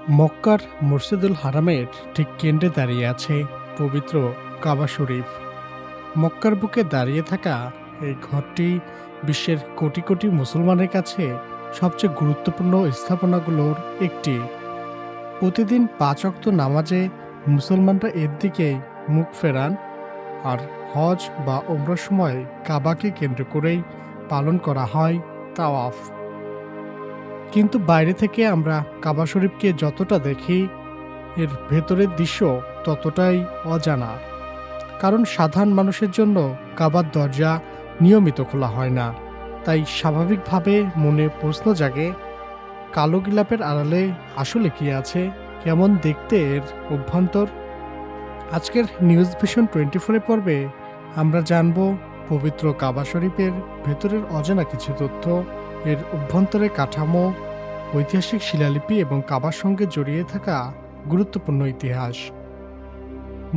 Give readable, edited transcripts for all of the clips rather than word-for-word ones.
মক্কার মসজিদুল হারামের ঠিক কেন্দ্রে দাঁড়িয়ে আছে পবিত্র কাবা শরীফ। মক্কার বুকে দাঁড়িয়ে থাকা এই ঘরটি বিশ্বের কোটি কোটি মুসলমানের কাছে সবচেয়ে গুরুত্বপূর্ণ স্থাপনাগুলোর একটি। প্রতিদিন ৫ ওয়াক্ত নামাজে মুসলমানরা এর দিকেই মুখ ফেরান, আর হজ বা ওমরার সময় কাবাকে কেন্দ্র করেই পালন করা হয় তাওয়াফ। কিন্তু বাইরে থেকে আমরা কাবা শরীফকে যতটা দেখি, এর ভেতরের দৃশ্য ততটাই অজানা। কারণ সাধারণ মানুষের জন্য কাবার দরজা নিয়মিত খোলা হয় না। তাই স্বাভাবিকভাবে মনে প্রশ্ন জাগে, কালো গিলাপের আড়ালে আসলে কি আছে, কেমন দেখতে এর অভ্যন্তর। আজকের নিউজ ভিশন 24 পর্বে আমরা জানব পবিত্র কাবা শরীফের ভেতরের অজানা কিছু তথ্য, এর অভ্যন্তরে কাঠামো, ঐতিহাসিক শিলালিপি এবং কাবার সঙ্গে জড়িয়ে থাকা গুরুত্বপূর্ণ ইতিহাস।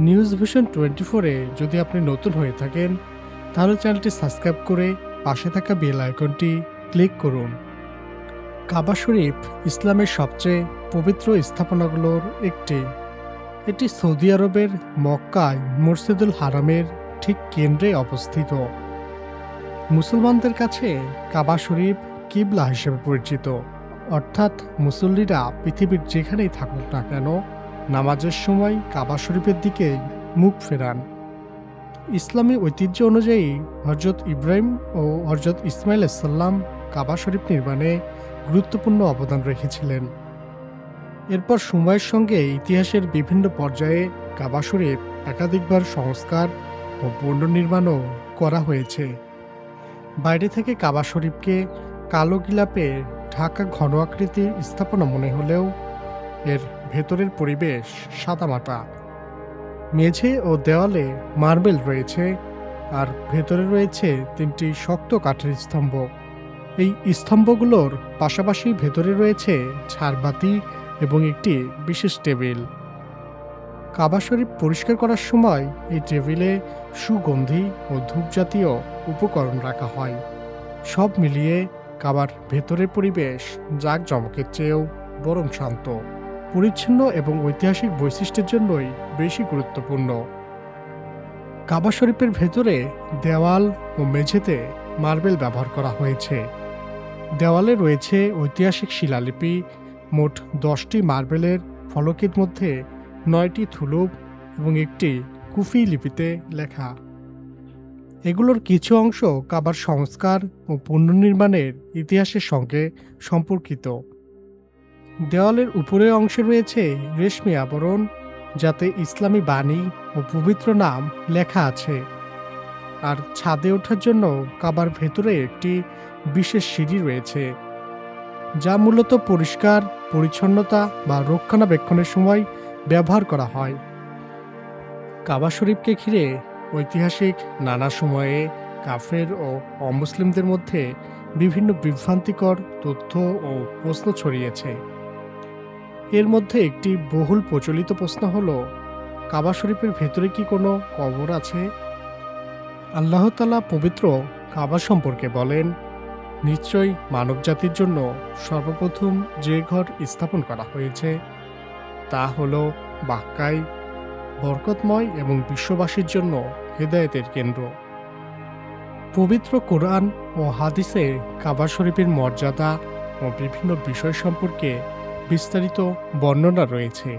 নিউজ ভিশন 24-এ যদি আপনি নতুন হয়ে থাকেন, তাহলে চ্যানেলটি সাবস্ক্রাইব করে পাশে থাকা বেল আইকনটি ক্লিক করুন। কাবা শরীফ ইসলামের সবচেয়ে পবিত্র স্থাপনাগুলোর একটি। এটি সৌদি আরবের মক্কায় মসজিদুল হারামের ঠিক কেন্দ্রে অবস্থিত। মুসলমানদের কাছে কাবা শরীফ কিবলা হিসেবে পরিচিত, অর্থাৎ মুসল্লিরা পৃথিবীর যেখানেই থাকুক না কেন নামাজের সময় কাবা শরীফের দিকে মুখ ফেরান। ইসলামী ঐতিহ্য অনুযায়ী হজরত ইব্রাহিম ও হজরত ইসমাইল সাল্লাম কাবা শরীফ নির্মাণে গুরুত্বপূর্ণ অবদান রেখেছিলেন। এরপর সময়ের সঙ্গে ইতিহাসের বিভিন্ন পর্যায়ে কাবা শরীফ একাধিকবার সংস্কার ও পুনর্নির্মাণও করা হয়েছে। বাইরে থেকে কাবা শরীফকে কালো গিলাপে ঢাকা ঘন আকৃতির স্থাপনা মনে হলেও এর ভেতরের পরিবেশ সাদামাটা। মেঝে ও দেওয়ালে মার্বেল রয়েছে, আর ভেতরে রয়েছে 3টি শক্ত কাঠের স্তম্ভ। এই স্তম্ভগুলোর পাশাপাশি ভেতরে রয়েছে ঝাড়বাতি এবং একটি বিশেষ টেবিল। কাবা শরীফ পরিষ্কার করার সময় এই টেবিলে সুগন্ধি ও ধূপ জাতীয় উপকরণ রাখা হয়। সব মিলিয়ে কাবার ভেতরের পরিবেশ জাঁকজমকের চেয়েও বরং শান্ত, পরিচ্ছন্ন এবং ঐতিহাসিক বৈশিষ্ট্যের জন্যই বেশি গুরুত্বপূর্ণ। কাবা শরীফের ভেতরে দেওয়াল ও মেঝেতে মার্বেল ব্যবহার করা হয়েছে। দেওয়ালে রয়েছে ঐতিহাসিক শিলালিপি, মোট 10টি মার্বেলের ফলকের মধ্যে 9টি থুলুপ এবং একটি কুফি লিপিতে লেখা। এগুলোর কিছু অংশ কাবার সংস্কার ও পুনর্নির্মাণের ইতিহাসের সঙ্গে সম্পর্কিত। দেওয়ালের উপরের অংশে রয়েছে রেশমি আবরণ, যাতে ইসলামী বাণী ও পবিত্র নাম লেখা আছে। আর ছাদে ওঠার জন্য কাবার ভেতরে একটি বিশেষ সিঁড়ি রয়েছে, যা মূলত পরিষ্কার পরিচ্ছন্নতা বা রক্ষণাবেক্ষণের সময় ব্যবহার করা হয়। কাবা শরীফকে ঘিরে ঐতিহাসিক নানা সময়ে কাফের ও অমুসলিমদের মধ্যে বিভিন্ন বিভ্রান্তিকর তথ্য ও প্রশ্ন ছড়িয়েছে। এর মধ্যে একটি বহুল প্রচলিত প্রশ্ন হল, কাবা শরীফের ভেতরে কি কোনো কবর আছে? আল্লাহ তাআলা পবিত্র কাবা সম্পর্কে বলেন, নিশ্চয়ই মানবজাতির জন্য সর্বপ্রথম যে ঘর স্থাপন করা হয়েছে তা হল বাক্কায়, বরকতময় এবং বিশ্ববাসীর জন্য হেদায়েতের কেন্দ্র। পবিত্র কোরআন ও হাদিসে কাবা শরীফের মর্যাদা ও বিভিন্ন বিষয় সম্পর্কে বিস্তারিত বর্ণনা রয়েছে।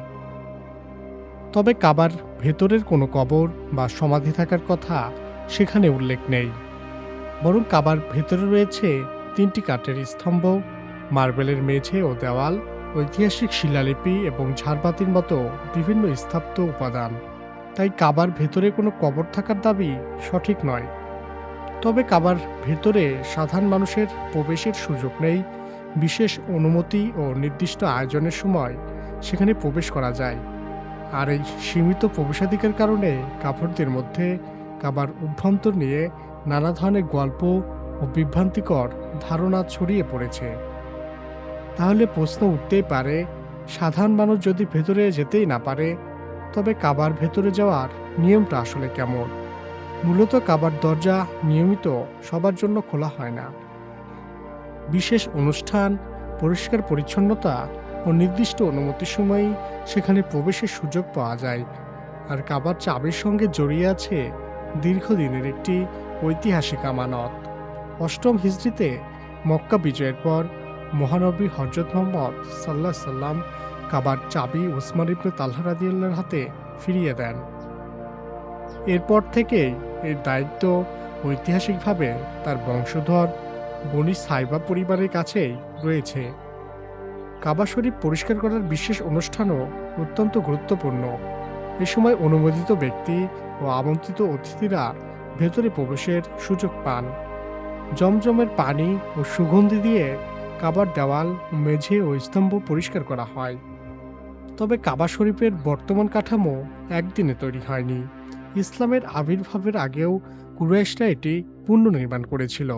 তবে কাবার ভেতরের কোনো কবর বা সমাধি থাকার কথা সেখানে উল্লেখ নেই। বরং কাবার ভেতরে রয়েছে 3টি কাঠের স্তম্ভ, মার্বেলের মেঝে ও দেওয়াল, ঐতিহাসিক শিলালিপি এবং ঝাড়বাতির মতো বিভিন্ন স্থাপত্য উপাদান। তাই কাবার ভেতরে কোনো কবর থাকার দাবি সঠিক নয়। তবে কাবার ভেতরে সাধারণ মানুষের প্রবেশের সুযোগ নেই। বিশেষ অনুমতি ও নির্দিষ্ট আয়োজনের সময় সেখানে প্রবেশ করা যায়। আর এই সীমিত প্রবেশাধিকার কারণে কাফেরদের মধ্যে কাবার অভ্যন্তর নিয়ে নানা ধরনের গল্প ও বিভ্রান্তিকর ধারণা ছড়িয়ে পড়েছে। তাহলে প্রশ্ন উঠতেই পারে, সাধারণ মানুষ যদি ভেতরে যেতেই না পারে, তবে কাবার ভেতরে যাওয়ার নিয়মটা আসলে কেমন? মূলত কাবার দরজা নিয়মিত সবার জন্য খোলা হয় না। বিশেষ অনুষ্ঠান, পরিষ্কার পরিচ্ছন্নতা ও নির্দিষ্ট অনুমতির সময়ই সেখানে প্রবেশের সুযোগ পাওয়া যায়। আর কাবার চাবির সঙ্গে জড়িয়ে আছে দীর্ঘদিনের একটি ঐতিহাসিক আমানত। অষ্টম হিজরিতে মক্কা বিজয়ের পর মহানবী হযরত মুহাম্মদ সাল্লাল্লাহু আলাইহি সাল্লাম কাবার চাবি উসমান ইবনে তালহা রাদিয়াল্লাহু আনহুর হাতে ফিরিয়ে দেন। এরপর থেকেই এর দায়িত্ব ঐতিহাসিকভাবে তার বংশধর বনি সাইবা পরিবারের কাছেই রয়েছে। কাবা শরীফ পরিষ্কার করার বিশেষ অনুষ্ঠানও অত্যন্ত গুরুত্বপূর্ণ। এ সময় অনুমোদিত ব্যক্তি ও আমন্ত্রিত অতিথিরা ভেতরে প্রবেশের সুযোগ পান। জমজমের পানি ও সুগন্ধি দিয়ে কাবার দেওয়াল, মেঝে ও স্তম্ভ পরিষ্কার করা হয়। তবে কাবা শরীফের বর্তমান কাঠামো একদিনে তৈরি হয়নি। ইসলামের আবির্ভাবের আগেও কুরাইশরা এটি পুনর্নির্মাণ করেছিল।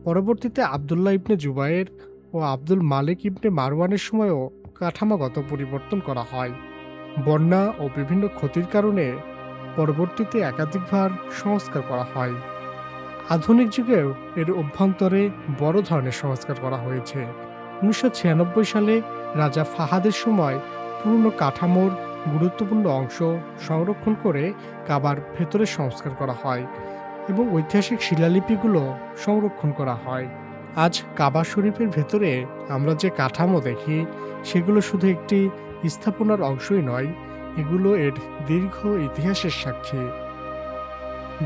পরবর্তীতে আবদুল্লাহ ইবনে জুবায়ের ও আব্দুল মালিক ইবনে মারওয়ানের সময়ও কাঠামোগত পরিবর্তন করা হয়। বন্যা ও বিভিন্ন ক্ষতির কারণে পরবর্তীতে একাধিকবার সংস্কার করা হয়। আধুনিক যুগেও এর অভ্যন্তরে বড় ধরনের সংস্কার করা হয়েছে। 1996 সালে রাজা ফাহাদের সময় পুরনো কাঠামোর গুরুত্বপূর্ণ অংশ সংরক্ষণ করে কাবার ভেতরে সংস্কার করা হয় এবং ঐতিহাসিক শিলালিপিগুলো সংরক্ষণ করা হয়। আজ কাবা শরীফের ভেতরে আমরা যে কাঠামো দেখি সেগুলো শুধু একটি স্থাপনার অংশই নয়, এগুলো এর দীর্ঘ ইতিহাসের সাক্ষী।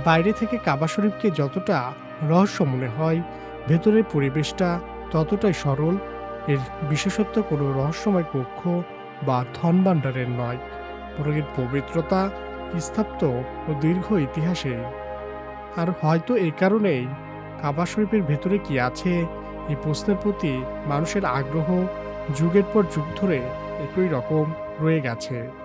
বাইরে থেকে কাবা শরীফকে যতটা রহস্য মনে হয়, ভেতরের পরিবেশটা ততটাই সরল। এর বিশেষত্ব কোনো রহস্যময় কক্ষ বা ধনভাণ্ডারের নয়, বরং এর পবিত্রতা, স্থাপত্য ও দীর্ঘ ইতিহাসে। আর হয়তো এই কারণেই কাবা শরীফের ভেতরে কি আছে এই প্রশ্নের প্রতি মানুষের আগ্রহ যুগের পর যুগ ধরে একই রকম রয়ে গেছে।